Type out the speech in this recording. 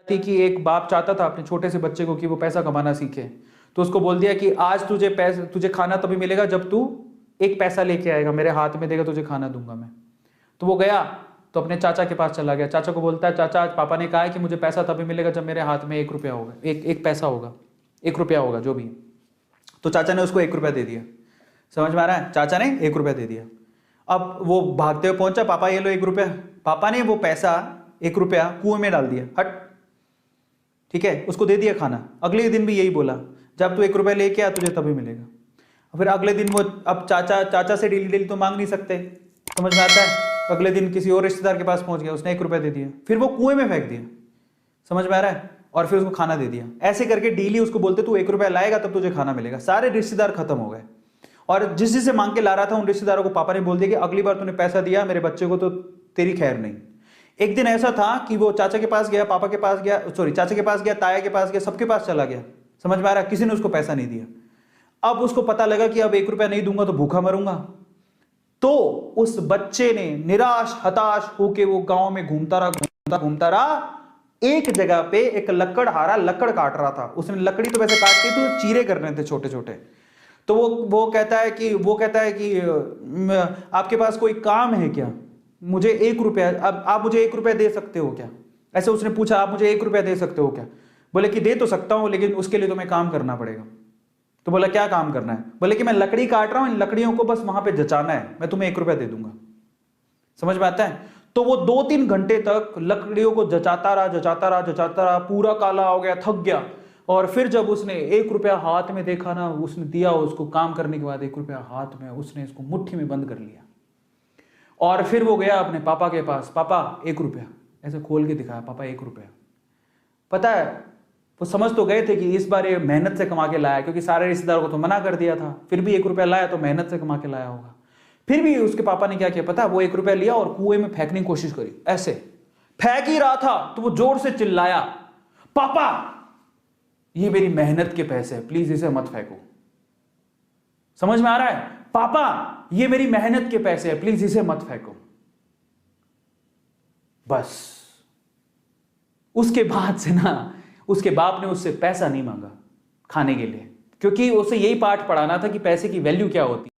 थी कि एक बाप चाहता था अपने छोटे से बच्चे को कि वो पैसा कमाना सीखे, तो उसको बोल दिया कि आज तुझे खाना तभी मिलेगा जब तू एक पैसा लेके आएगा, मेरे हाथ में देगा, तुझे खाना दूंगा मैं। तो वो गया तो अपने चाचा के पास चला गया। चाचा को बोलता है, चाचा आज पापा ने कहा है कि मुझे पैसा तभी मिलेगा जब मेरे हाथ में 1 रुपया होगा, एक पैसा होगा, 1 रुपया होगा जो भी। तो चाचा ने उसको 1 रुपया दे दिया। समझ में आ रहा है? चाचा ने 1 रुपया दे दिया। अब वो भागते हुए पहुंचा, पापा ये लो 1 रुपया। पापा ने वो पैसा 1 रुपया कुएं में डाल दिया, हट, ठीक है, उसको दे दिया खाना। अगले दिन भी यही बोला, जब तू 1 रुपया लेके आ तुझे तभी मिलेगा। फिर अगले दिन वो, अब चाचा से डेली डेली तो मांग नहीं सकते, समझ में आता है? अगले दिन किसी और रिश्तेदार के पास पहुंच गया, उसने 1 रुपया दे दिया, फिर वो कुएं में फेंक दिया। समझ में आ रहा है? और फिर उसको खाना दे दिया। ऐसे करके डेली उसको बोलते तू 1 रुपया लाएगा तब तुझे खाना मिलेगा। सारे रिश्तेदार खत्म हो गए, और जिससे मांग के ला रहा था उन रिश्तेदारों को पापा ने बोल दिया कि अगली बार तूने पैसा दिया मेरे बच्चे को तो तेरी खैर नहीं। एक दिन ऐसा था कि वो चाचा के पास गया, पापा के पास गया, सॉरी चाचा के पास गया, ताया के पास गया, सबके पास चला गया। समझ में आ रहा है? किसी ने उसको पैसा नहीं दिया। अब उसको पता लगा कि अब 1 रुपया नहीं दूंगा तो भूखा मरूंगा। तो उस बच्चे ने निराश हताश होके वो गांव में घूमता रहा। एक जगह पे एक लकड़हारा लकड़ काट रहा था। उसने लकड़ी तो वैसे काटती थी, तो चीरे करने थे छोटे छोटे। तो वो कहता है कि आपके पास कोई काम है क्या? मुझे 1 रुपया, अब आप मुझे 1 रुपया दे सकते हो क्या? ऐसे उसने पूछा, आप मुझे 1 रुपया दे सकते हो क्या? बोले कि दे तो सकता हूं, लेकिन उसके लिए तुम्हें काम करना पड़ेगा। तो बोला क्या काम करना है? बोले कि मैं लकड़ी काट रहा हूं, इन लकड़ियों को बस वहां पे जचाना है, मैं तुम्हें 1 रुपया दे दूंगा। समझ में आता है? तो वो 2-3 घंटे तक लकड़ियों को जचाता रहा, पूरा काला हो गया, थक गया। और फिर जब उसने 1 रुपया हाथ में देखा ना, उसने दिया उसको काम करने के बाद 1 रुपया हाथ में, उसने इसको मुट्ठी में बंद कर लिया। और फिर वो गया अपने पापा के पास, पापा 1 रुपया, ऐसे खोल के दिखाया, पापा 1 रुपया। पता है वो समझ तो गए थे कि इस बार ये मेहनत से कमा के लाया, क्योंकि सारे रिश्तेदारों को तो मना कर दिया था, फिर भी 1 रुपया लाया तो मेहनत से कमा के लाया होगा। फिर भी उसके पापा ने क्या किया पता? वो 1 रुपया लिया और कुएं में फेंकने की कोशिश करी। ऐसे फेंक ही रहा था तो वो जोर से चिल्लाया, पापा ये मेरी मेहनत के पैसे हैं, प्लीज इसे मत फेंको। समझ में आ रहा है? पापा ये मेरी मेहनत के पैसे हैं, प्लीज इसे मत फेंको। बस उसके बाद से ना उसके बाप ने उससे पैसा नहीं मांगा खाने के लिए, क्योंकि उसे यही पाठ पढ़ाना था कि पैसे की वैल्यू क्या होती है।